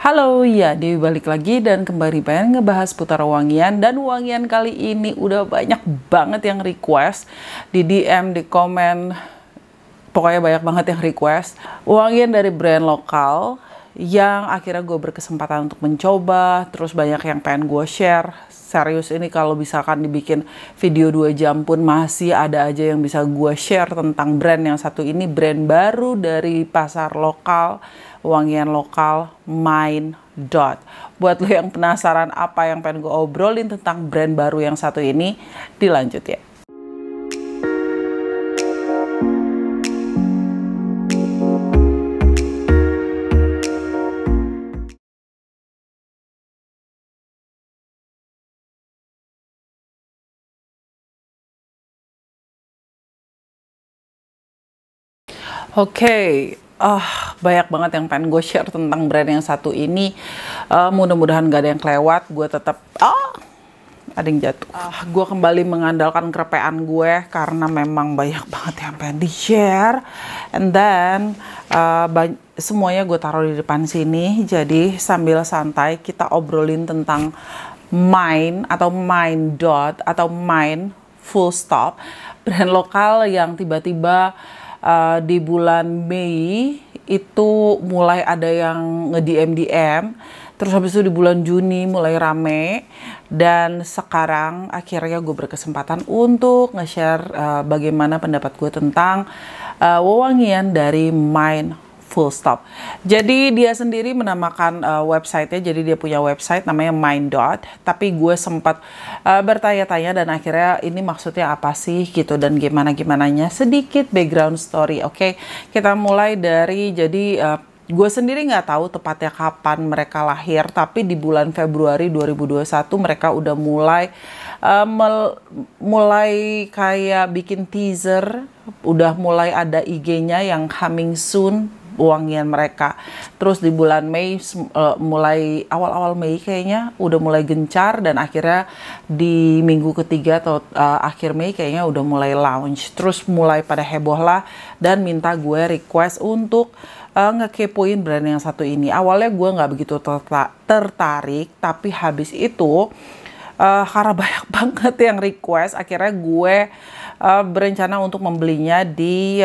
Halo, ya Dewi balik lagi dan kembali pengen ngebahas putar wangian. Dan wangian kali ini udah banyak banget yang request di DM, di komen. Pokoknya banyak banget yang request wangian dari brand lokal yang akhirnya gue berkesempatan untuk mencoba. Terus banyak yang pengen gue share. Serius ini kalau misalkan dibikin video 2 jam pun masih ada aja yang bisa gue share tentang brand yang satu ini. Brand baru dari pasar lokal, wangian lokal, Mind Dot. Buat lo yang penasaran apa yang pengen gue obrolin tentang brand baru yang satu ini, dilanjut ya. Oke, banyak banget yang pengen gue share tentang brand yang satu ini. Mudah-mudahan gak ada yang kelewat. Gue tetap ada yang jatuh. Gue kembali mengandalkan kerepean gue karena memang banyak banget yang pengen di share. And then semuanya gue taruh di depan sini. Jadi sambil santai kita obrolin tentang Mind atau Mind Dot atau Mind full stop, brand lokal yang tiba-tiba di bulan Mei itu mulai ada yang nge-DM, terus habis itu di bulan Juni mulai rame, dan sekarang akhirnya gue berkesempatan untuk nge-share bagaimana pendapat gue tentang wewangian dari Mind full stop. Jadi dia sendiri menamakan websitenya, jadi dia punya website namanya Mind Dot. Tapi gue sempat bertanya-tanya dan akhirnya ini maksudnya apa sih gitu dan gimana-gimananya. Sedikit background story, oke? Kita mulai dari gue sendiri nggak tahu tepatnya kapan mereka lahir, tapi di bulan Februari 2021 mereka udah mulai kayak bikin teaser, udah mulai ada IG-nya yang coming soon wangian mereka. Terus di bulan Mei mulai awal-awal Mei kayaknya udah mulai gencar, dan akhirnya di minggu ketiga atau akhir Mei kayaknya udah mulai launch. Terus mulai pada heboh lah dan minta gue request untuk ngekepoin brand yang satu ini. Awalnya gue nggak begitu tertarik, tapi habis itu karena banyak banget yang request, akhirnya gue berencana untuk membelinya di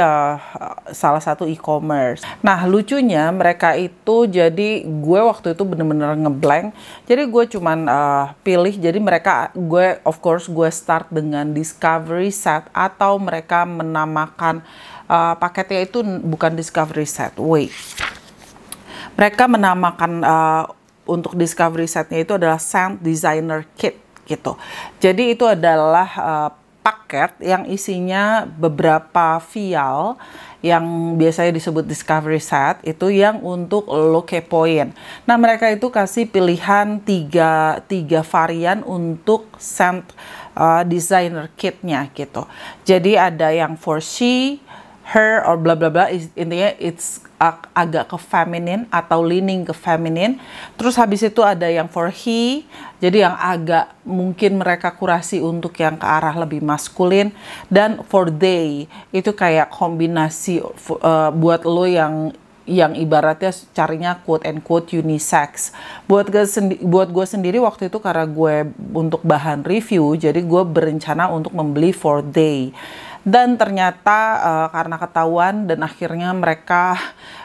salah satu e-commerce. Nah lucunya mereka itu, jadi gue waktu itu bener-bener ngeblank. Jadi gue cuman pilih, jadi of course gue start dengan discovery set, atau mereka menamakan paketnya itu bukan discovery set, mereka menamakan untuk discovery setnya itu adalah scent designer kit gitu. Jadi itu adalah paket yang isinya beberapa vial yang biasanya disebut discovery set, itu yang untuk lo kepoin. Nah mereka itu kasih pilihan tiga varian untuk scent designer kitnya gitu. Jadi ada yang for she, her, or bla bla bla, intinya it's agak ke feminine atau leaning ke feminine. Terus habis itu ada yang for he, jadi yang agak mungkin mereka kurasi untuk yang ke arah lebih maskulin. Dan for they, itu kayak kombinasi buat lo yang ibaratnya carinya quote and quote unisex. Buat gue sendiri waktu itu karena gue untuk bahan review, jadi gue berencana untuk membeli for they. Dan ternyata karena ketahuan dan akhirnya mereka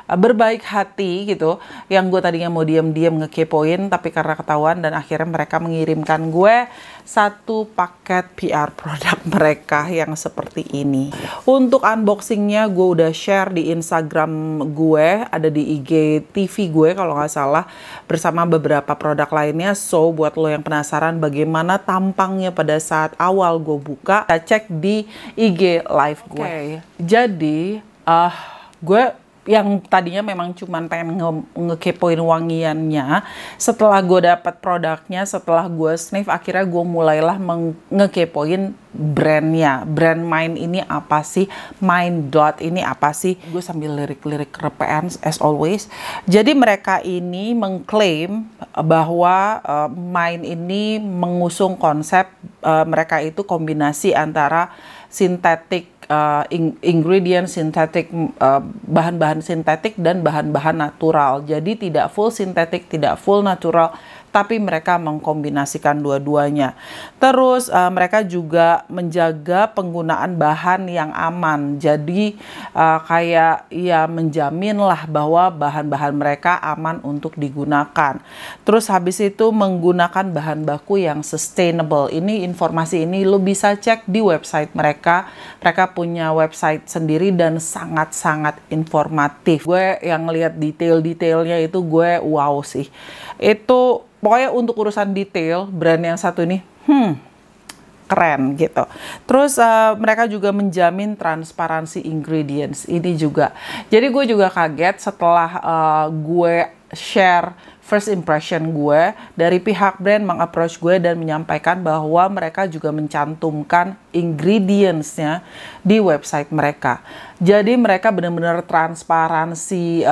berbaik hati gitu, yang gue tadinya mau diam-diam ngekepoin, tapi karena ketahuan dan akhirnya mereka mengirimkan gue satu paket PR produk mereka yang seperti ini. Untuk unboxingnya gue udah share di Instagram gue, ada di IG TV gue kalau nggak salah, bersama beberapa produk lainnya. So buat lo yang penasaran bagaimana tampangnya pada saat awal gue buka, kita cek di IG live gue. Jadi gue yang tadinya memang cuman pengen ngekepoin wangiannya, setelah gue dapat produknya, setelah gue sniff, akhirnya gue mulailah ngekepoin brandnya. Brand Mind ini apa sih? Mind Dot ini apa sih? Gue sambil lirik-lirik repean as always. Jadi mereka ini mengklaim bahwa Mind ini mengusung konsep mereka itu kombinasi antara sintetik ingredient sintetik, bahan-bahan sintetik dan bahan-bahan natural. Jadi tidak full sintetik, tidak full natural, tapi mereka mengkombinasikan dua-duanya. Terus mereka juga menjaga penggunaan bahan yang aman. Jadi kayak ya menjamin lah bahwa bahan-bahan mereka aman untuk digunakan. Terus habis itu menggunakan bahan baku yang sustainable. Ini informasi ini lo bisa cek di website mereka. Mereka punya website sendiri dan sangat-sangat informatif. Gue yang lihat detail-detailnya itu gue wow sih. Itu pokoknya untuk urusan detail, brand yang satu ini, keren gitu. Terus mereka juga menjamin transparansi ingredients, ini juga. Jadi gue juga kaget setelah gue share first impression gue, dari pihak brand meng-approach gue dan menyampaikan bahwa mereka juga mencantumkan ingredients-nya di website mereka. Jadi mereka benar-benar transparansi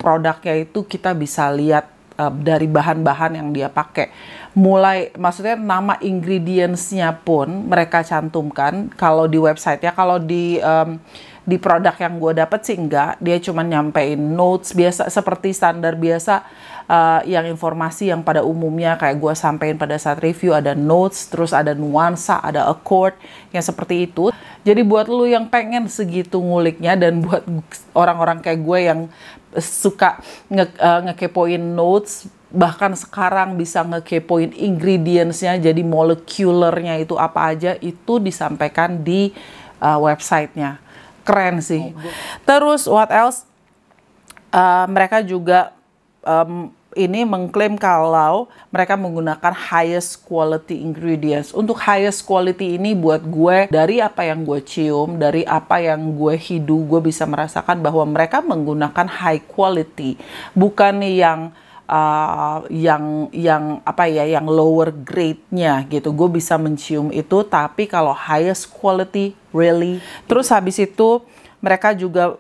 produknya itu kita bisa lihat dari bahan-bahan yang dia pakai. Mulai, maksudnya nama ingredients-nya pun mereka cantumkan. Kalau di website ya, kalau di produk yang gue dapet sih enggak. Dia cuma nyampein notes biasa, seperti standar biasa yang informasi yang pada umumnya kayak gue sampein pada saat review, ada notes, terus ada nuansa, ada accord, yang seperti itu. Jadi buat lu yang pengen segitu nguliknya, dan buat orang-orang kayak gue yang suka ngekepoin notes, bahkan sekarang bisa ngekepoin ingredients-nya, jadi molekulernya itu apa aja, itu disampaikan di websitenya. Keren sih. Terus what else? Mereka juga ini mengklaim kalau mereka menggunakan highest quality ingredients. Untuk highest quality ini buat gue, dari apa yang gue cium, dari apa yang gue hidu, gue bisa merasakan bahwa mereka menggunakan high quality, bukan yang yang lower grade-nya gitu. Gue bisa mencium itu, tapi kalau highest quality really. Terus habis itu mereka juga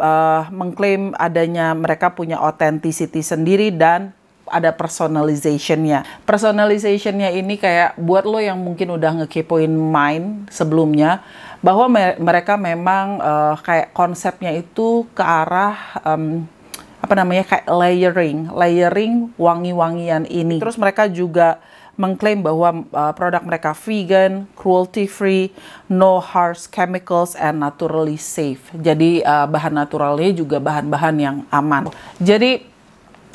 mengklaim adanya, mereka punya authenticity sendiri dan ada personalization-nya. Personalization-nya ini kayak buat lo yang mungkin udah ngekepoin Mind sebelumnya, bahwa mereka memang kayak konsepnya itu ke arah apa namanya, kayak layering wangi-wangian ini. Terus mereka juga mengklaim bahwa produk mereka vegan, cruelty free, no harsh chemicals, and naturally safe. Jadi bahan naturalnya juga bahan-bahan yang aman. Jadi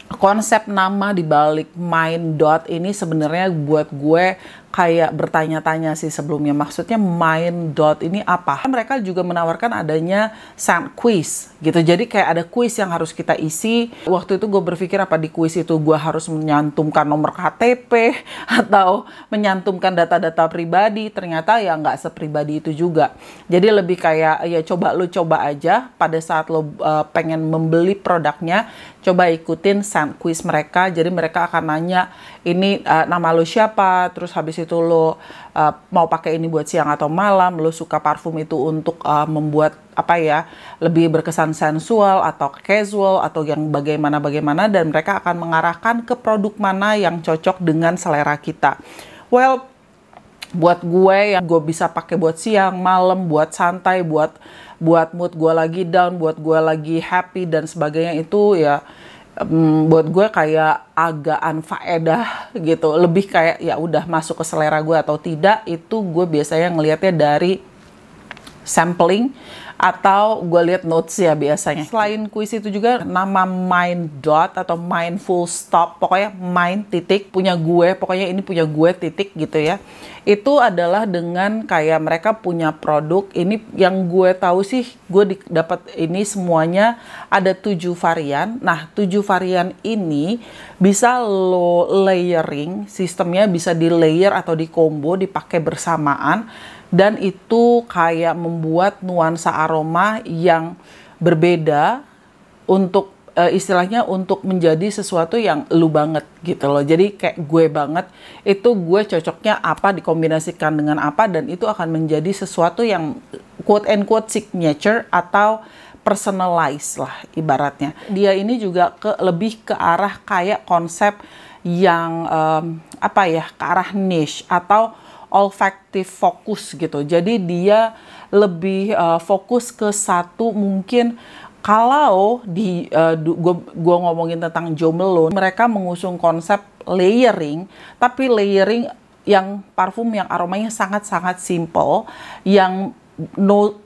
konsep nama di balik Mind Dot ini sebenarnya buat gue kayak bertanya-tanya sih sebelumnya. Maksudnya Mind Dot ini apa? Mereka juga menawarkan adanya scent quiz gitu. Jadi kayak ada quiz yang harus kita isi. Waktu itu gue berpikir apa di quiz itu gue harus menyantumkan nomor KTP atau menyantumkan data-data pribadi. Ternyata ya nggak sepribadi itu juga. Jadi lebih kayak ya coba aja pada saat lo pengen membeli produknya, coba ikutin scent quiz mereka. Jadi mereka akan nanya ini nama lo siapa, terus habis itu lo mau pakai ini buat siang atau malam, lo suka parfum itu untuk membuat apa ya, lebih berkesan sensual atau casual atau yang bagaimana, dan mereka akan mengarahkan ke produk mana yang cocok dengan selera kita. Well, buat gue yang gue bisa pakai buat siang, malam, buat santai, buat mood gue lagi down, buat gue lagi happy dan sebagainya, itu ya buat gue kayak agak unfaedah gitu. Lebih kayak ya udah masuk ke selera gue atau tidak, itu gue biasanya ngelihatnya dari sampling atau gue lihat notes ya biasanya. Selain kuis itu juga nama Mind Dot atau Mind Full Stop, pokoknya Mind titik punya gue, pokoknya ini punya gue titik gitu ya. Itu adalah dengan kayak mereka punya produk ini yang gue tahu sih, gue dapat ini semuanya ada 7 varian. Nah 7 varian ini bisa lo layering, sistemnya bisa di layer atau di combo, dipakai bersamaan. Dan itu kayak membuat nuansa aroma yang berbeda untuk istilahnya untuk menjadi sesuatu yang lu banget gitu loh. Jadi kayak gue banget, itu gue cocoknya apa dikombinasikan dengan apa, dan itu akan menjadi sesuatu yang quote and quote signature atau personalized lah ibaratnya. Dia ini juga lebih ke arah kayak konsep yang apa ya, ke arah niche atau olfactive fokus gitu. Jadi dia lebih fokus ke satu mungkin. Kalau di gua ngomongin tentang Jo Malone, mereka mengusung konsep layering, tapi layering yang parfum yang aromanya sangat-sangat simple, yang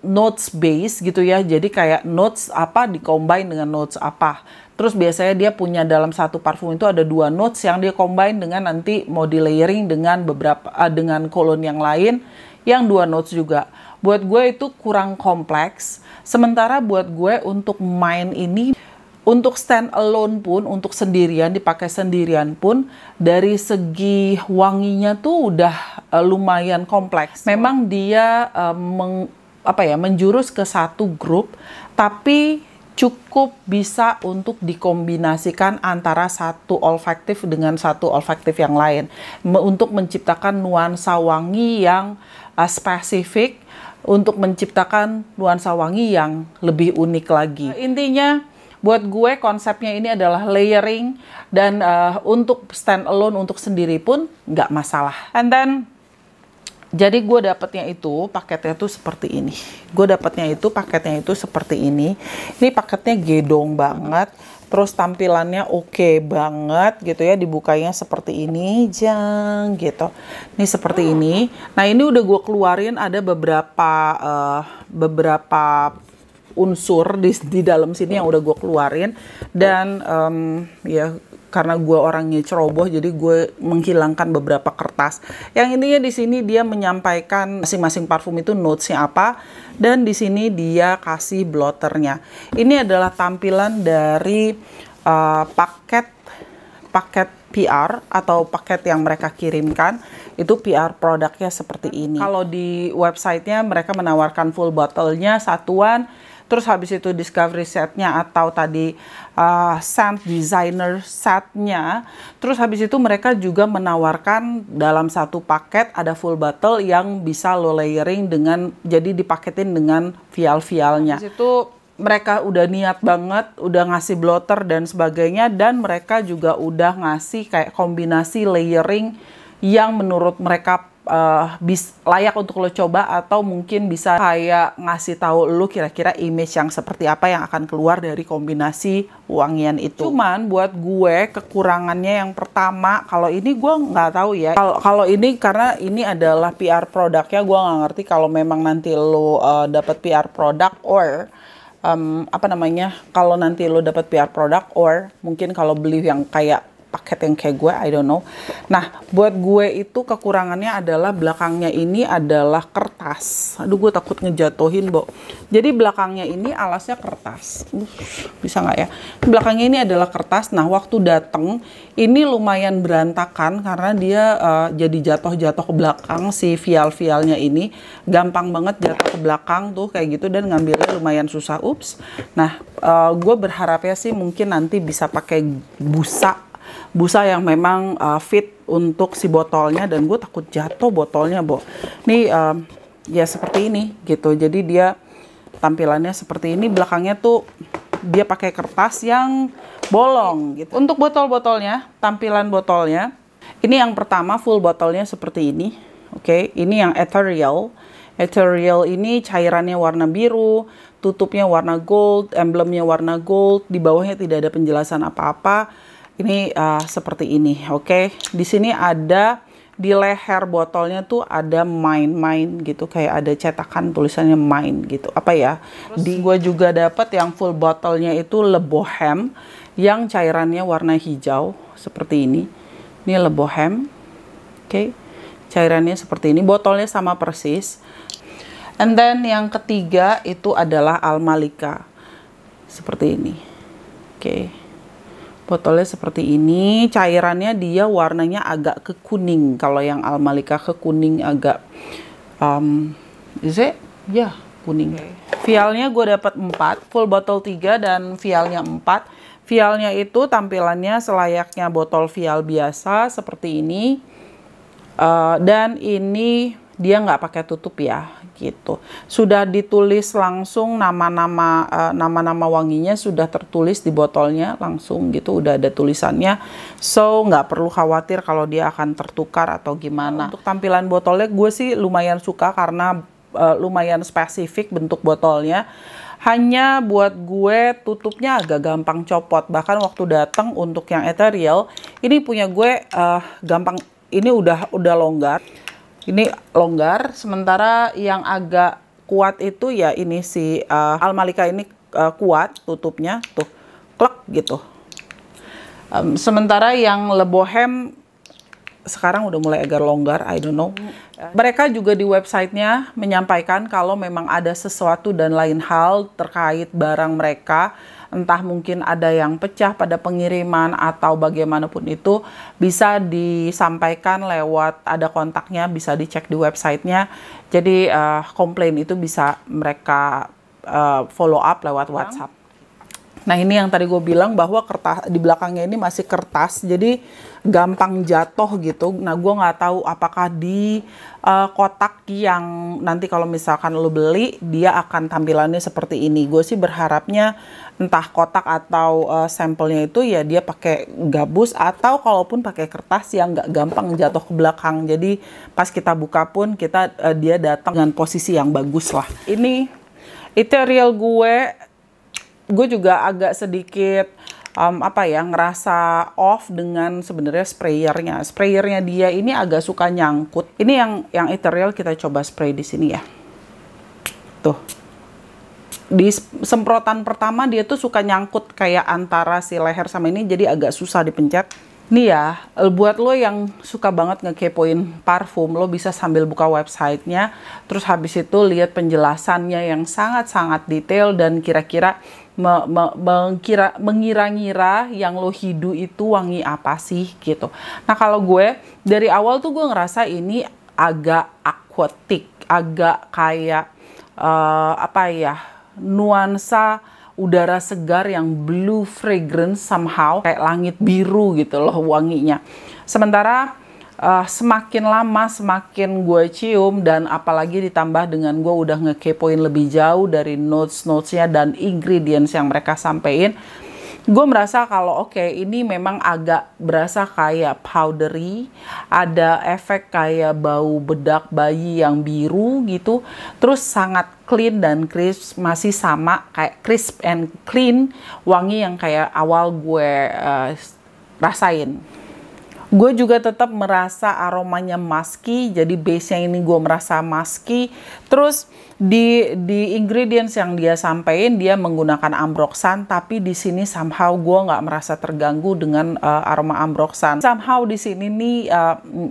notes base gitu ya. Jadi kayak notes apa di-combine dengan notes apa. Terus biasanya dia punya dalam satu parfum itu ada 2 notes yang dia combine dengan nanti mau di layering dengan beberapa dengan cologne yang lain yang 2 notes juga. Buat gue itu kurang kompleks. Sementara buat gue untuk main ini, untuk stand alone pun, untuk sendirian, dipakai sendirian pun, dari segi wanginya tuh udah lumayan kompleks. Memang dia menjurus ke satu grup, tapi cukup bisa untuk dikombinasikan antara satu olfaktif dengan satu olfaktif yang lain. Untuk menciptakan nuansa wangi yang spesifik, untuk menciptakan nuansa wangi yang lebih unik lagi. Intinya, buat gue konsepnya ini adalah layering, dan untuk stand alone, untuk sendiri pun nggak masalah. And then, jadi gue dapetnya itu paketnya tuh seperti ini. Gue dapetnya itu paketnya itu seperti ini. Ini paketnya gedong banget. Terus tampilannya oke banget gitu ya. Dibukanya seperti ini, jang gitu. Ini seperti ini. Nah ini udah gue keluarin ada beberapa unsur di dalam sini yang udah gue keluarin. Dan ya karena gue orangnya ceroboh, jadi gue menghilangkan beberapa kertas. Yang intinya di sini dia menyampaikan masing-masing parfum itu notesnya apa, dan di sini dia kasih blotternya. Ini adalah tampilan dari paket PR atau paket yang mereka kirimkan. Itu PR produknya seperti ini. Kalau di websitenya mereka menawarkan full bottle-nya satuan. Terus habis itu discovery setnya atau tadi scent designer setnya. Terus habis itu mereka juga menawarkan dalam satu paket ada full bottle yang bisa lo layering dengan, jadi dipaketin dengan vial-vialnya. Habis itu mereka udah niat banget, udah ngasih blotter dan sebagainya, dan mereka juga udah ngasih kayak kombinasi layering yang menurut mereka layak untuk lo coba, atau mungkin bisa kayak ngasih tahu lo kira-kira image yang seperti apa yang akan keluar dari kombinasi wangian itu. Cuman buat gue kekurangannya yang pertama, kalau ini gue nggak tahu ya. Kalau ini karena ini adalah PR produknya, gue nggak ngerti kalau memang nanti lo dapat PR produk or kalau nanti lo dapat PR produk or mungkin kalau beli yang kayak paket yang kayak gue, I don't know. Nah, buat gue itu kekurangannya adalah belakangnya ini adalah kertas. Aduh, gue takut ngejatuhin, Bo. Jadi belakangnya ini alasnya kertas. Bisa nggak ya? Belakangnya ini adalah kertas. Nah, waktu dateng ini lumayan berantakan karena dia jadi jatuh-jatuh ke belakang si vial-vialnya ini. Gampang banget jatuh ke belakang tuh kayak gitu, dan ngambilnya lumayan susah. Ups. Nah, gue berharapnya sih mungkin nanti bisa pakai busa yang memang fit untuk si botolnya, dan gue takut jatuh botolnya, Bo. Nih ya seperti ini gitu. Jadi dia tampilannya seperti ini, belakangnya tuh dia pakai kertas yang bolong gitu. Untuk botol-botolnya, tampilan botolnya, ini yang pertama full botolnya seperti ini. Oke, ini yang ethereal. Ethereal ini cairannya warna biru, tutupnya warna gold, emblemnya warna gold, di bawahnya tidak ada penjelasan apa-apa. Ini seperti ini, oke. Di sini ada di leher botolnya tuh ada mine gitu, kayak ada cetakan tulisannya mine gitu. Apa ya? Di gua juga dapat yang full botolnya itu Le Bohème yang cairannya warna hijau seperti ini. Ini Le Bohème, oke. Cairannya seperti ini, botolnya sama persis. And then yang ketiga itu adalah Al Malika seperti ini, oke. Botolnya seperti ini, cairannya dia warnanya agak ke kuning. Kalau yang Al Malika ke kuning agak, ya kuning. Okay. Vialnya gue dapat 4, full botol 3 dan vialnya 4. Vialnya itu tampilannya selayaknya botol vial biasa seperti ini. Dan ini dia nggak pakai tutup ya, gitu. Sudah ditulis langsung nama-nama wanginya, sudah tertulis di botolnya langsung gitu, udah ada tulisannya. So nggak perlu khawatir kalau dia akan tertukar atau gimana. Untuk tampilan botolnya gue sih lumayan suka karena lumayan spesifik bentuk botolnya. Hanya buat gue tutupnya agak gampang copot. Bahkan waktu datang untuk yang ethereal, ini punya gue gampang, ini udah longgar. Ini longgar, sementara yang agak kuat itu ya ini si Almalika ini kuat tutupnya, tuh klek gitu. Sementara yang Le Bohème sekarang udah mulai agak longgar, I don't know. Mereka juga di websitenya menyampaikan kalau memang ada sesuatu dan lain hal terkait barang mereka, entah mungkin ada yang pecah pada pengiriman atau bagaimanapun itu, bisa disampaikan lewat, ada kontaknya, bisa dicek di websitenya. Jadi komplain itu bisa mereka follow up lewat WhatsApp. Nah ini yang tadi gue bilang bahwa kertas di belakangnya ini masih kertas, jadi gampang jatuh gitu. Nah gue nggak tahu apakah di kotak yang nanti kalau misalkan lo beli dia akan tampilannya seperti ini. Gue sih berharapnya entah kotak atau sampelnya itu ya dia pakai gabus, atau kalaupun pakai kertas yang nggak gampang jatuh ke belakang. Jadi pas kita buka pun dia datang dengan posisi yang bagus lah. Ini ethereal gue juga agak sedikit ngerasa off dengan sebenarnya sprayernya dia ini agak suka nyangkut. Ini yang ethereal kita coba spray di sini ya. Tuh. Di semprotan pertama dia tuh suka nyangkut kayak antara si leher sama ini, jadi agak susah dipencet. Nih ya, buat lo yang suka banget ngekepoin parfum, lo bisa sambil buka websitenya, terus habis itu lihat penjelasannya yang sangat-sangat detail dan kira-kira mengira-ngira yang lo hidu itu wangi apa sih gitu. Nah kalau gue dari awal tuh gue ngerasa ini agak aquatic, agak kayak nuansa udara segar yang blue fragrance somehow, kayak langit biru gitu loh wanginya. Sementara semakin lama semakin gue cium, dan apalagi ditambah dengan gue udah ngekepoin lebih jauh dari notes-notesnya dan ingredients yang mereka sampein, gue merasa kalau oke, ini memang agak berasa kayak powdery, ada efek kayak bau bedak bayi yang biru gitu, terus sangat clean dan crisp, masih sama kayak crisp and clean, wangi yang kayak awal gue rasain. Gue juga tetap merasa aromanya musky, jadi base-nya ini gue merasa musky. Terus di ingredients yang dia sampaikan, dia menggunakan ambroxan, tapi di sini somehow gue nggak merasa terganggu dengan aroma ambroxan. Somehow di sini nih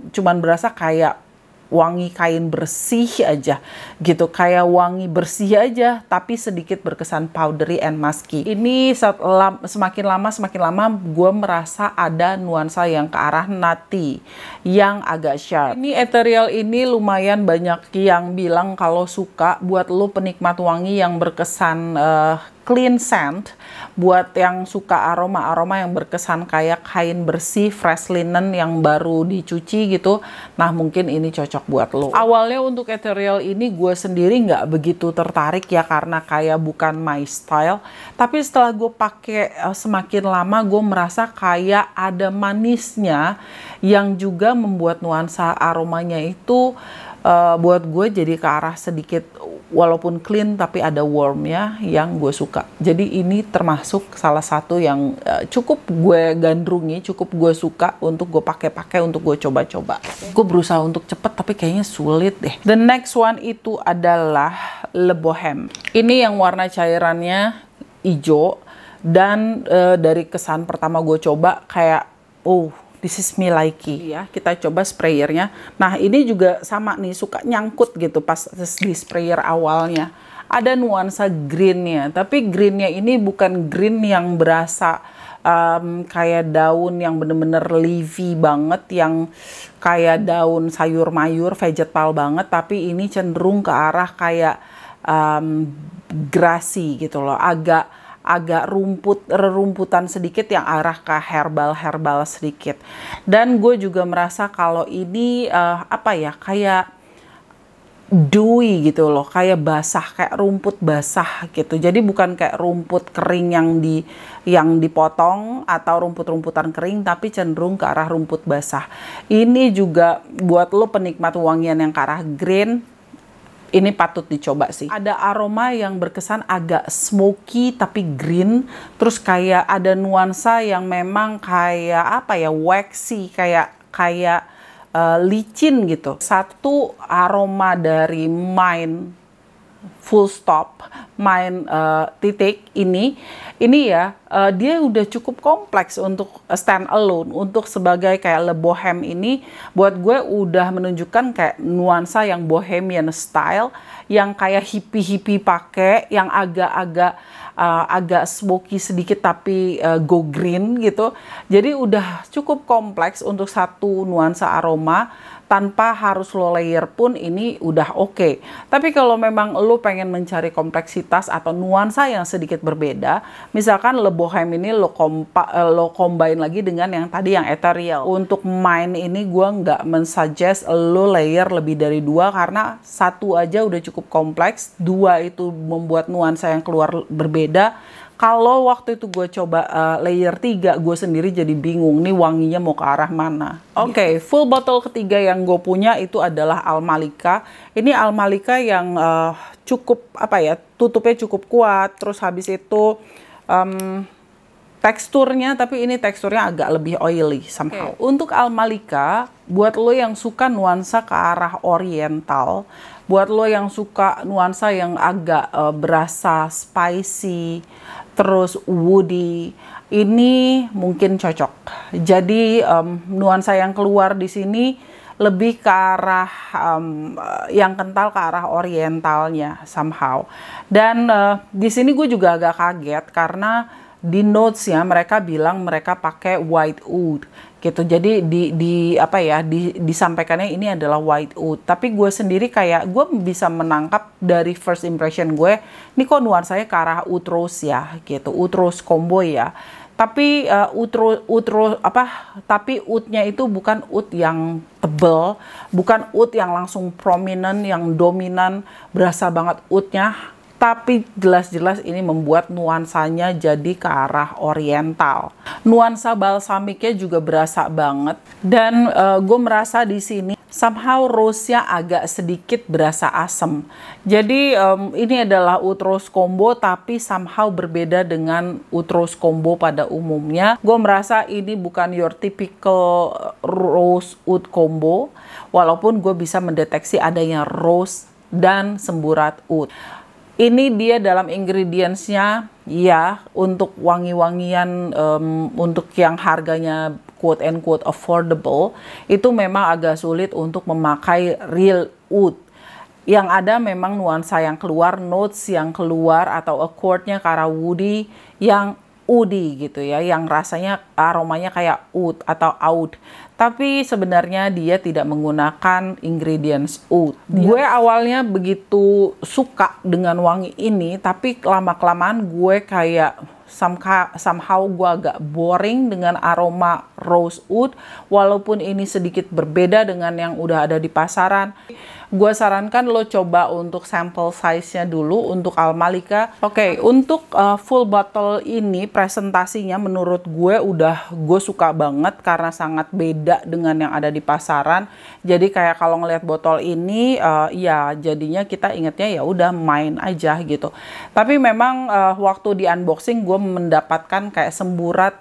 cuman berasa kayak wangi kain bersih aja gitu, kayak wangi bersih aja tapi sedikit berkesan powdery and musky. Ini semakin lama gue merasa ada nuansa yang ke arah nutty yang agak sharp. Ini ethereal ini lumayan banyak yang bilang kalau suka, buat lo penikmat wangi yang berkesan clean scent, buat yang suka aroma-aroma yang berkesan kayak kain bersih, fresh linen yang baru dicuci gitu, nah mungkin ini cocok buat lo. Awalnya untuk ethereal ini gue sendiri nggak begitu tertarik ya, karena kayak bukan my style, tapi setelah gue pakai semakin lama gue merasa kayak ada manisnya yang juga membuat nuansa aromanya itu buat gue jadi ke arah sedikit, walaupun clean tapi ada warmnya yang gue suka. Jadi ini termasuk salah satu yang cukup gue gandrungi, cukup gue suka untuk gue pakai untuk gue coba-coba. Gue berusaha untuk cepet tapi kayaknya sulit deh. The next one itu adalah Le Bohème. Ini yang warna cairannya hijau, dan dari kesan pertama gue coba kayak this is me likey ya. Kita coba sprayernya. Nah ini juga sama nih, suka nyangkut gitu pas di sprayer awalnya. Ada nuansa greennya, tapi greennya ini bukan green yang berasa kayak daun yang bener-bener leafy banget, yang kayak daun sayur mayur vegetal banget, tapi ini cenderung ke arah kayak grassy gitu loh, agak rerumputan sedikit yang arah ke herbal sedikit. Dan gue juga merasa kalau ini kayak dewy gitu loh, kayak basah, kayak rumput basah gitu. Jadi bukan kayak rumput kering yang dipotong atau rumput-rumputan kering, tapi cenderung ke arah rumput basah. Ini juga buat lo penikmat wangian yang ke arah green, ini patut dicoba sih. Ada aroma yang berkesan agak smoky tapi green, terus kayak ada nuansa yang memang kayak apa ya, waxy, kayak licin gitu. Satu aroma dari Mind full stop, Mind titik ini ya, dia udah cukup kompleks untuk stand alone, untuk sebagai kayak Le Bohème ini buat gue udah menunjukkan kayak nuansa yang bohemian style, yang kayak hippie pakai, yang agak smoky sedikit tapi go green gitu. Jadi udah cukup kompleks untuk satu nuansa aroma, tanpa harus lo layer pun ini udah oke. Tapi kalau memang lo pengen mencari kompleksitas atau nuansa yang sedikit berbeda, misalkan Le Bohème ini lo combine lagi dengan yang tadi yang ethereal. Untuk Mind ini gue nggak mensuggest lo layer lebih dari 2, karena 1 aja udah cukup kompleks, 2 itu membuat nuansa yang keluar berbeda. Kalau waktu itu gue coba layer 3, gue sendiri jadi bingung nih wanginya mau ke arah mana. Oke, full bottle ketiga yang gue punya itu adalah Al Malika. Ini Al Malika yang cukup apa ya, tutupnya cukup kuat. Terus habis itu teksturnya, tapi ini teksturnya agak lebih oily somehow. Untuk Al Malika, buat lo yang suka nuansa ke arah oriental, buat lo yang suka nuansa yang agak berasa spicy, terus woody, ini mungkin cocok. Jadi nuansa yang keluar di sini lebih ke arah yang kental ke arah orientalnya somehow. Dan di sini gue juga agak kaget karena di notesnya mereka bilang mereka pakai white oud gitu. Jadi disampaikannya ini adalah white oud. Tapi gue sendiri kayak gue bisa menangkap dari first impression gue, ini kok nuansanya ke arah oud rose ya gitu, oud rose combo ya. Tapi tapi oudnya itu bukan oud yang tebel, bukan oud yang langsung prominent, yang dominan, berasa banget oudnya. Tapi jelas-jelas ini membuat nuansanya jadi ke arah oriental. Nuansa balsamiknya juga berasa banget. Dan gue merasa di sini somehow rose-nya agak sedikit berasa asam. Jadi ini adalah oud rose combo, tapi somehow berbeda dengan oud rose combo pada umumnya. Gue merasa ini bukan your typical rose oud combo, walaupun gue bisa mendeteksi adanya rose dan semburat oud. Ini dia dalam ingredientsnya ya, untuk wangi-wangian untuk yang harganya quote and quote affordable, itu memang agak sulit untuk memakai real oud. Yang ada memang nuansa yang keluar, notes yang keluar atau accord-nya ke arah woody, yang woody gitu ya, yang rasanya aromanya kayak oud atau oud. Tapi sebenarnya dia tidak menggunakan ingredients oud. Gue awalnya begitu suka dengan wangi ini, tapi lama-kelamaan gue kayak somehow gue agak boring dengan aroma rose oud, walaupun ini sedikit berbeda dengan yang udah ada di pasaran. Gue sarankan lo coba untuk sample size-nya dulu untuk Al Malika. Oke, untuk full bottle ini presentasinya menurut gue suka banget karena sangat beda dengan yang ada di pasaran. Jadi kayak kalau ngelihat botol ini ya jadinya kita ingetnya ya udah main aja gitu. Tapi memang waktu di unboxing gue mendapatkan kayak semburat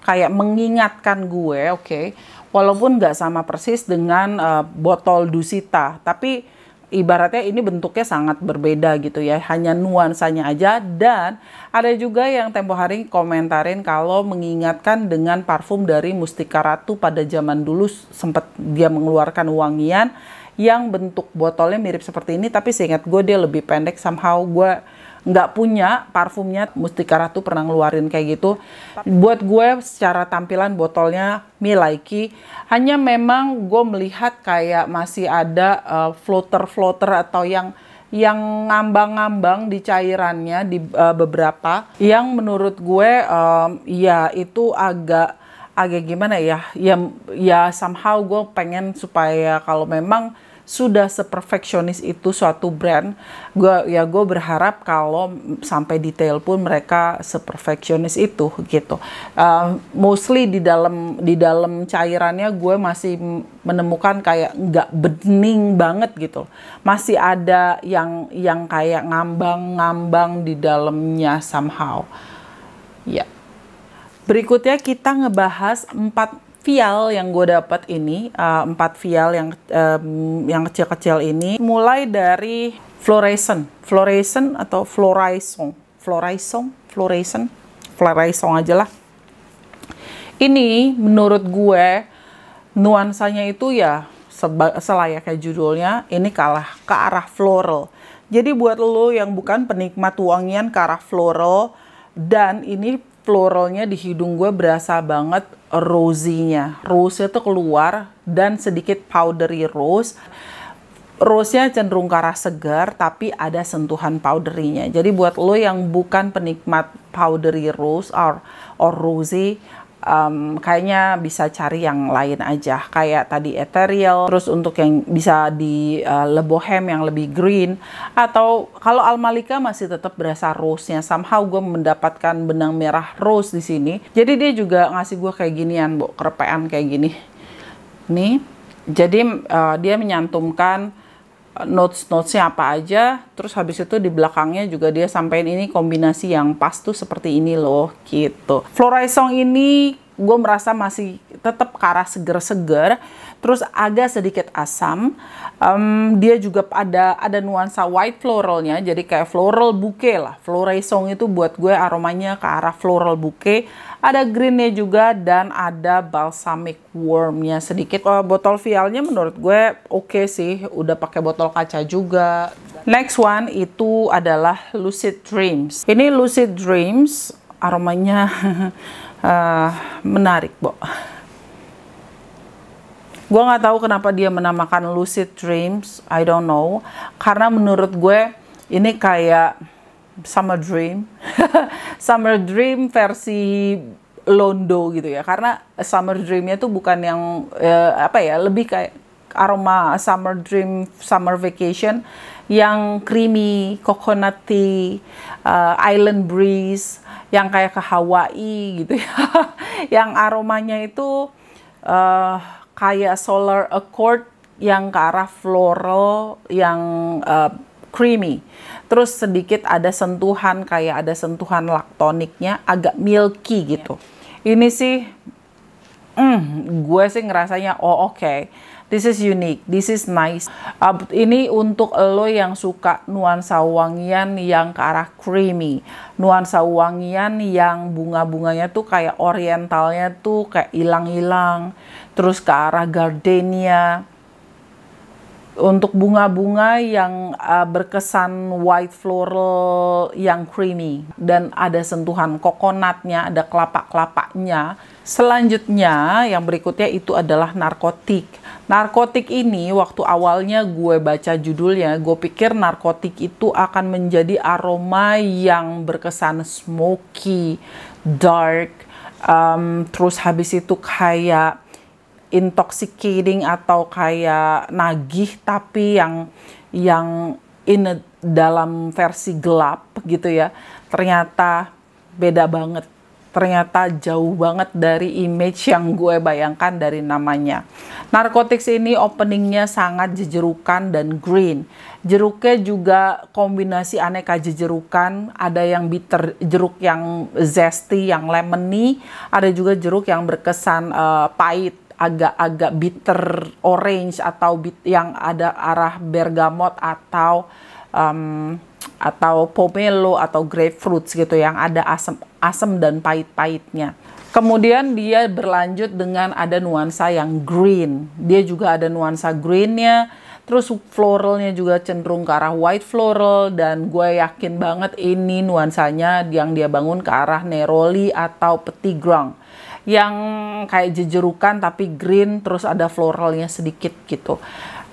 kayak mengingatkan gue, oke. Walaupun nggak sama persis dengan botol Dusita, tapi ibaratnya ini bentuknya sangat berbeda gitu ya, hanya nuansanya aja. Dan ada juga yang tempo hari komentarin kalau mengingatkan dengan parfum dari Mustika Ratu pada zaman dulu, sempat dia mengeluarkan wangian yang bentuk botolnya mirip seperti ini, tapi seingat gue dia lebih pendek. Somehow gue nggak punya parfumnya Mustika Ratu pernah ngeluarin kayak gitu. Buat gue secara tampilan botolnya Milaiki, hanya memang gue melihat kayak masih ada floater-floater atau yang ngambang-ngambang di cairannya di beberapa, yang menurut gue ya itu agak gimana ya, ya somehow gue pengen supaya kalau memang sudah seperfeksionis itu suatu brand, gue berharap kalau sampai detail pun mereka seperfeksionis itu gitu. Mostly di dalam cairannya gue masih menemukan kayak nggak bening banget gitu, masih ada yang kayak ngambang di dalamnya somehow. Ya. Berikutnya kita ngebahas 4 vial yang gue dapat ini, 4 vial yang kecil-kecil ini, mulai dari fluorescent atau fluorescent aja lah. Ini menurut gue nuansanya itu ya selayaknya judulnya, ini ke arah floral. Jadi buat lo yang bukan penikmat wangian ke arah floral, dan ini floralnya di hidung gue berasa banget rosy-nya. Rose-nya tuh keluar dan sedikit powdery rose. Rose-nya cenderung ke arah segar tapi ada sentuhan powdery-nya. Jadi buat lo yang bukan penikmat powdery rose or rosy, kayaknya bisa cari yang lain aja, kayak tadi ethereal. Terus untuk yang bisa di Le Bohème yang lebih green, atau kalau Al Malika masih tetap berasa rose-nya. Somehow gue mendapatkan benang merah rose di sini. Jadi dia juga ngasih gue kayak ginian, kerepean kayak gini. Nih, jadi dia menyantumkan notes-notesnya apa aja, terus habis itu di belakangnya juga dia sampein ini kombinasi yang pas tuh seperti ini loh gitu. Floraison ini gue merasa masih tetap ke arah seger-seger, terus agak sedikit asam. Dia juga ada nuansa white floralnya, jadi kayak floral bouquet lah. Floraison itu buat gue aromanya ke arah floral bouquet. Ada greennya juga dan ada balsamic warmnya sedikit. Botol vialnya menurut gue oke sih, udah pakai botol kaca juga. Next one itu adalah Lucid Dreams. Ini Lucid Dreams aromanya menarik, Bo. Gue nggak tahu kenapa dia menamakan Lucid Dreams, I don't know. Karena menurut gue ini kayak Summer Dream. Summer Dream versi Londo gitu ya. Karena Summer Dreamnya tuh bukan yang lebih kayak aroma Summer Dream, Summer Vacation yang creamy, coconutty, island breeze, yang kayak ke Hawaii gitu ya. Yang aromanya itu kayak Solar Accord yang ke arah floral, yang creamy. Terus sedikit ada sentuhan, kayak ada sentuhan laktoniknya, agak milky gitu. Ini sih, gue sih ngerasanya, oh oke. This is unique, this is nice. Ini untuk lo yang suka nuansa wangian yang ke arah creamy. Nuansa wangian yang bunga-bunganya tuh kayak orientalnya tuh kayak hilang-hilang. Terus ke arah gardenia. Untuk bunga-bunga yang berkesan white floral yang creamy. Dan ada sentuhan kokonatnya, ada kelapa-kelapanya. Selanjutnya yang berikutnya itu adalah narkotik. Narkotik ini waktu awalnya gue baca judulnya, gue pikir narkotik itu akan menjadi aroma yang berkesan smoky, dark, terus habis itu kayak intoxicating atau kayak nagih, tapi yang dalam versi gelap gitu ya. Ternyata beda banget. Ternyata jauh banget dari image yang gue bayangkan dari namanya. Narcotics ini openingnya sangat jejerukan dan green. Jeruknya juga kombinasi aneka jejerukan. Ada yang bitter, jeruk yang zesty, yang lemony. Ada juga jeruk yang berkesan pahit, agak-agak bitter orange, atau yang ada arah bergamot atau pomelo atau grapefruit gitu, yang ada asam dan pahit-pahitnya. Kemudian dia berlanjut dengan ada nuansa yang green. Dia juga ada nuansa greennya. Terus floralnya juga cenderung ke arah white floral, dan gue yakin banget ini nuansanya yang dia bangun ke arah neroli atau petit grain, yang kayak jejerukan tapi green, terus ada floralnya sedikit gitu.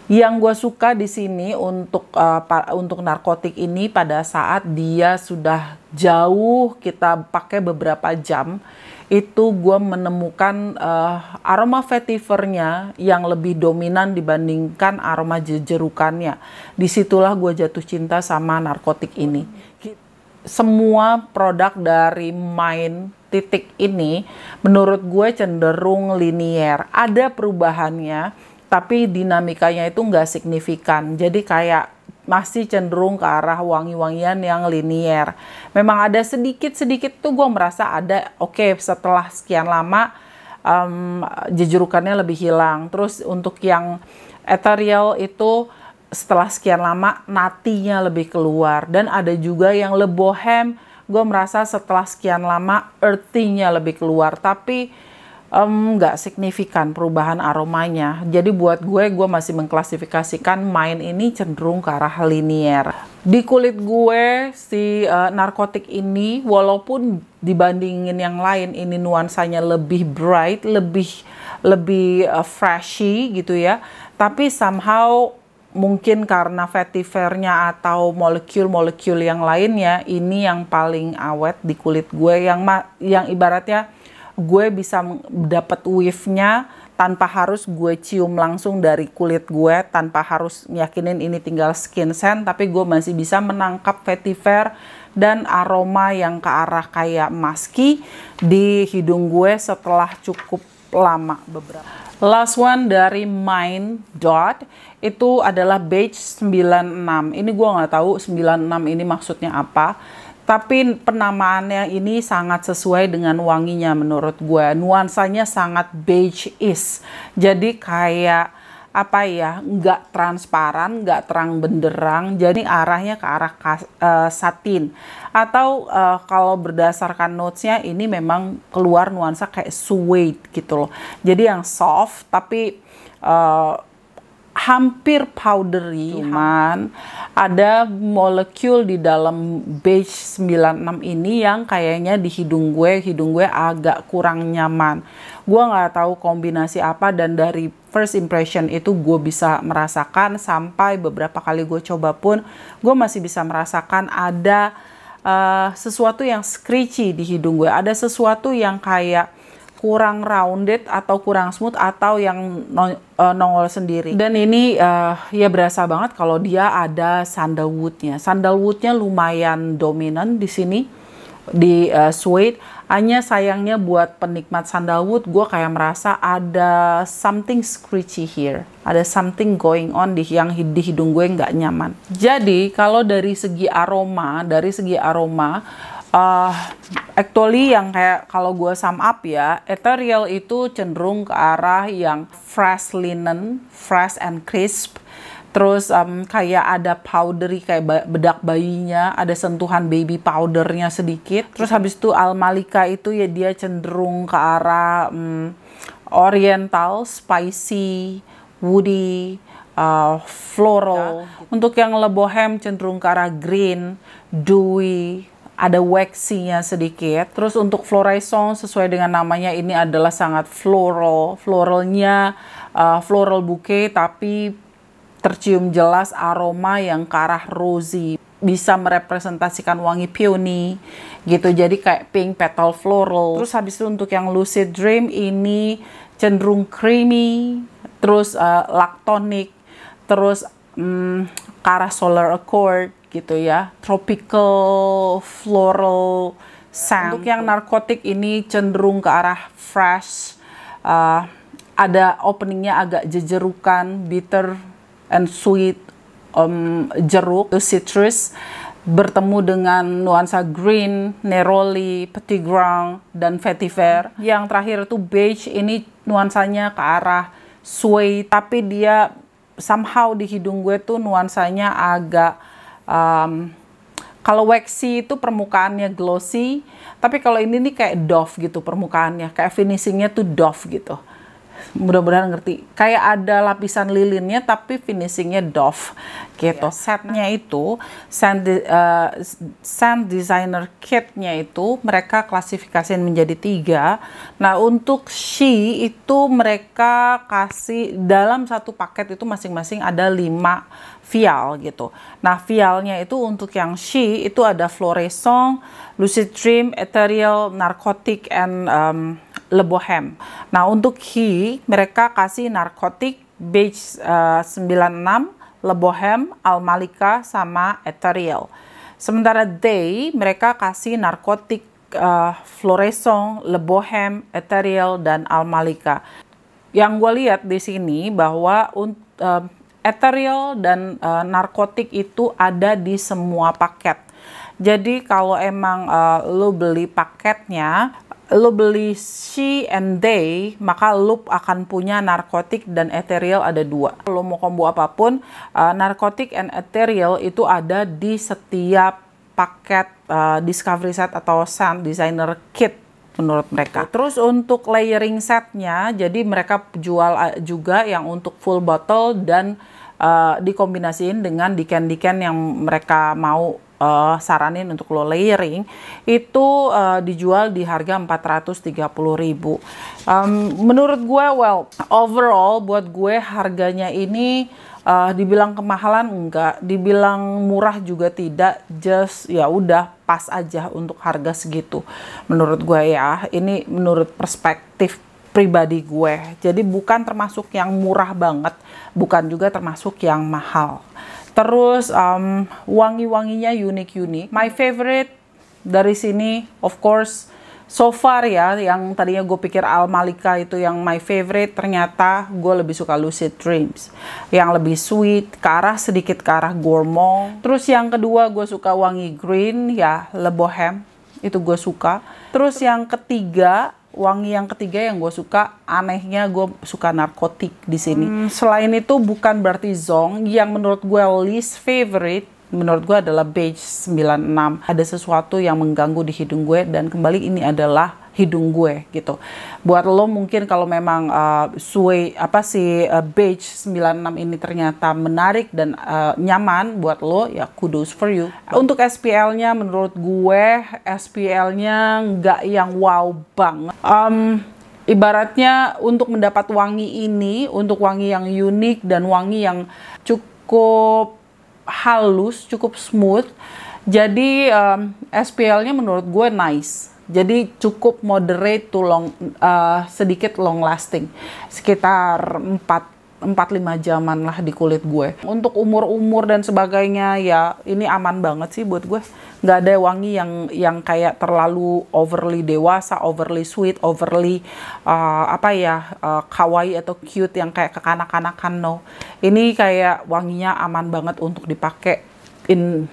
Yang gue suka di sini untuk narkotik ini, pada saat dia sudah jauh kita pakai beberapa jam, itu gue menemukan aroma vetivernya yang lebih dominan dibandingkan aroma jerukannya. Disitulah gue jatuh cinta sama narkotik ini. Semua produk dari Mind titik ini menurut gue cenderung linier. Ada perubahannya, tapi dinamikanya itu nggak signifikan. Jadi kayak masih cenderung ke arah wangi-wangian yang linier. Memang ada sedikit-sedikit tuh gue merasa ada, oke, setelah sekian lama jejerukannya lebih hilang. Terus untuk yang ethereal itu setelah sekian lama natinya lebih keluar. Dan ada juga yang le bohem, gue merasa setelah sekian lama earthy-nya lebih keluar. Tapi nggak signifikan perubahan aromanya. Jadi buat gue masih mengklasifikasikan Mind ini cenderung ke arah linier. Di kulit gue si narkotik ini walaupun dibandingin yang lain ini nuansanya lebih bright, lebih freshy gitu ya. Tapi somehow mungkin karena vetivernya atau molekul-molekul yang lainnya, ini yang paling awet di kulit gue, yang ibaratnya gue bisa dapat wave-nya tanpa harus gue cium langsung dari kulit gue, tanpa harus yakinin ini tinggal skin scent, tapi gue masih bisa menangkap vetiver dan aroma yang ke arah kayak musky di hidung gue setelah cukup lama beberapa. Last one dari Mind Dot itu adalah Beige 96. Ini gue nggak tahu 96 ini maksudnya apa. Tapi penamaannya ini sangat sesuai dengan wanginya menurut gue. Nuansanya sangat beige-ish. Jadi kayak apa ya, nggak transparan, nggak terang benderang. Jadi arahnya ke arah satin. Atau kalau berdasarkan notesnya ini memang keluar nuansa kayak suede gitu loh. Jadi yang soft tapi hampir powdery, cuman ada molekul di dalam Beige 96 ini yang kayaknya di hidung gue agak kurang nyaman. Gue nggak tahu kombinasi apa, dan dari first impression itu gue bisa merasakan, sampai beberapa kali gue coba pun gue masih bisa merasakan ada sesuatu yang scratchy di hidung gue, ada sesuatu yang kayak kurang rounded atau kurang smooth atau yang nongol sendiri. Dan ini ya berasa banget kalau dia ada sandalwoodnya. Sandalwoodnya lumayan dominan di sini di suede. Hanya sayangnya buat penikmat sandalwood, gue kayak merasa ada something scratchy here. Ada something going on di hidung gue nggak nyaman. Jadi kalau dari segi aroma, actually yang kayak kalau gue sum up ya, ethereal itu cenderung ke arah yang fresh linen, fresh and crisp. Terus kayak ada powdery kayak bedak bayinya, ada sentuhan baby powdernya sedikit. Terus habis itu Al Malika itu ya dia cenderung ke arah oriental, spicy, woody, floral. Untuk yang Le Bohem cenderung ke arah green, dewy, ada waxy-nya sedikit. Terus untuk Floraison sesuai dengan namanya ini adalah sangat floral. Floralnya floral bouquet tapi tercium jelas aroma yang ke arah rosy. Bisa merepresentasikan wangi peony gitu. Jadi kayak pink petal floral. Terus habis itu untuk yang Lucid Dream ini cenderung creamy. Terus lactonic. Terus ke arah Solar Accord gitu ya, tropical floral scent. Untuk yang narkotik ini cenderung ke arah fresh, ada openingnya agak jejerukan, bitter and sweet, jeruk, citrus, bertemu dengan nuansa green, neroli, petit grain, dan vetiver. Yang terakhir itu beige, ini nuansanya ke arah suede, tapi dia somehow di hidung gue tuh nuansanya agak kalau waxy itu permukaannya glossy, tapi kalau ini nih kayak doff gitu permukaannya, kayak finishingnya tuh doff gitu. mudah-mudahan ngerti. Kayak ada lapisan lilinnya tapi finishingnya doff gitu. Setnya itu scent designer kitnya itu mereka klasifikasiin menjadi 3. Nah untuk she itu mereka kasih dalam satu paket itu masing-masing ada 5 vial gitu. Nah vialnya itu untuk yang she itu ada Floraison, Lucid Dream, Ethereal, Narcotic, and Le Bohème. Nah untuk he mereka kasih Narcotic, Beige 96, Le Bohème, Al Malika, sama Ethereal. Sementara they mereka kasih Narcotic, Floraison, Le Bohème, Ethereal, dan Al Malika. Yang gue lihat di sini bahwa Ethereal dan Narcotic itu ada di semua paket. Jadi kalau emang lo beli paketnya, lo beli she and they, maka lo akan punya Narcotic dan Ethereal ada 2. Lo mau combo apapun, Narcotic and Ethereal itu ada di setiap paket Discovery Set atau Scent Designer Kit menurut mereka. Terus untuk layering setnya, jadi mereka jual juga yang untuk full bottle dan dikombinasiin dengan diken-diken yang mereka mau saranin untuk lo layering, itu dijual di harga 430.000. Menurut gue, well, overall buat gue harganya ini dibilang kemahalan enggak, dibilang murah juga tidak, just ya udah pas aja untuk harga segitu. Menurut gue ya, ini menurut perspektif pribadi gue. Jadi bukan termasuk yang murah banget, bukan juga termasuk yang mahal. Terus wangi-wanginya unik-unik. My favorite dari sini, of course, so far ya, yang tadinya gue pikir Al Malika itu yang my favorite, ternyata gue lebih suka Lucid Dreams. Yang lebih sweet, sedikit ke arah gourmand. Terus yang kedua gue suka wangi green, ya Le Bohème, itu gue suka. Terus yang ketiga, wangi yang ketiga yang gue suka, anehnya gue suka Narcotic di sini. Selain itu bukan berarti Zong. Yang menurut gue least favorite, menurut gue adalah Beige 96. Ada sesuatu yang mengganggu di hidung gue, dan kembali ini adalah hidung gue gitu. Buat lo mungkin kalau memang Beige 96 ini ternyata menarik dan nyaman buat lo, ya kudos for you. Untuk SPL-nya menurut gue SPL-nya nggak yang wow banget. Ibaratnya untuk mendapat wangi ini, untuk wangi yang unik dan wangi yang cukup halus, cukup smooth, jadi SPL-nya menurut gue nice. Jadi cukup moderate to sedikit long lasting, sekitar 4-5 jaman lah di kulit gue. Untuk umur-umur dan sebagainya ya ini aman banget sih buat gue. Nggak ada wangi yang kayak terlalu overly dewasa, overly sweet, overly kawaii atau cute yang kayak kekanak-kanakan, no. Ini kayak wanginya aman banget untuk dipakai in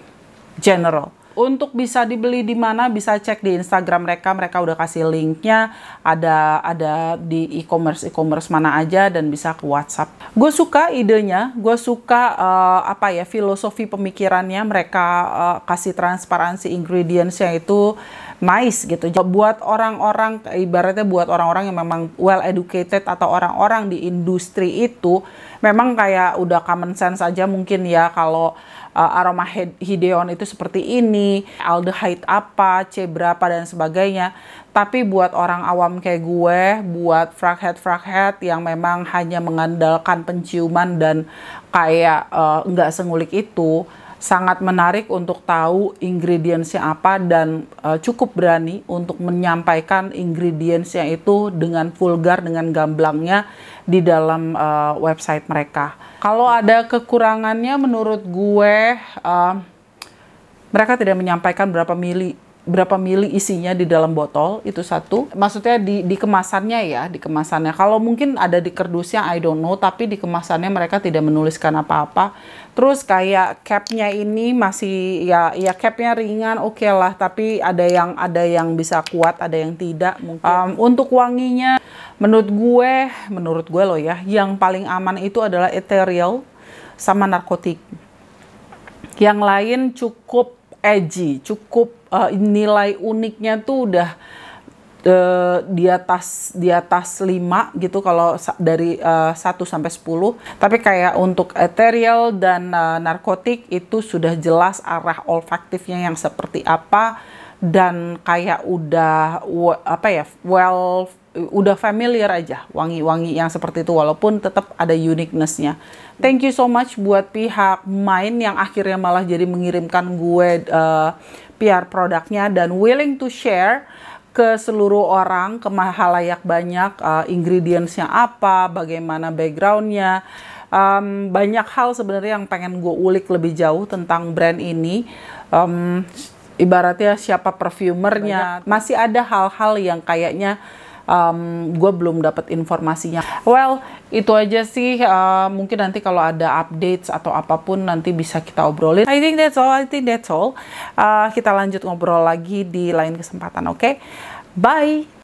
general. Untuk bisa dibeli di mana, bisa cek di Instagram mereka udah kasih linknya, ada di e-commerce mana aja, dan bisa ke WhatsApp. Gue suka idenya, gue suka filosofi pemikirannya, mereka kasih transparansi ingredientsnya itu nice gitu. Buat orang-orang, ibaratnya buat orang-orang yang memang well educated atau orang-orang di industri itu, memang kayak udah common sense aja mungkin ya kalau aroma Hideon itu seperti ini, aldehyde apa, C berapa dan sebagainya. Tapi buat orang awam kayak gue, buat froghead yang memang hanya mengandalkan penciuman dan kayak nggak sengulik itu, sangat menarik untuk tahu ingredientsnya apa, dan cukup berani untuk menyampaikan ingredientsnya itu dengan vulgar, dengan gamblangnya di dalam website mereka. Kalau ada kekurangannya menurut gue, mereka tidak menyampaikan berapa mili isinya di dalam botol, itu satu. Maksudnya di kemasannya ya, di kemasannya. Kalau mungkin ada di kardusnya, I don't know, tapi di kemasannya mereka tidak menuliskan apa-apa. Terus kayak capnya ini masih ya capnya ringan, oke lah, tapi ada yang bisa kuat, ada yang tidak mungkin. Untuk wanginya, menurut gue loh ya, yang paling aman itu adalah Ethereal sama Narcotic. Yang lain cukup edgy, cukup nilai uniknya tuh udah di atas 5 gitu kalau dari 1 sampai 10. Tapi kayak untuk ethereal dan narkotik itu sudah jelas arah olfaktifnya yang seperti apa, dan kayak udah udah familiar aja wangi-wangi yang seperti itu, walaupun tetap ada uniqueness-nya. Thank you so much buat pihak Mind yang akhirnya malah jadi mengirimkan gue PR produknya dan willing to share ke seluruh orang, ke halayak banyak, ingredients-nya apa, bagaimana background-nya. Banyak hal sebenarnya yang pengen gue ulik lebih jauh tentang brand ini. Ibaratnya siapa perfumernya, masih ada hal-hal yang kayaknya gue belum dapat informasinya. Well, itu aja sih. Mungkin nanti kalau ada updates atau apapun nanti bisa kita obrolin. I think that's all. Kita lanjut ngobrol lagi di lain kesempatan, oke? Bye!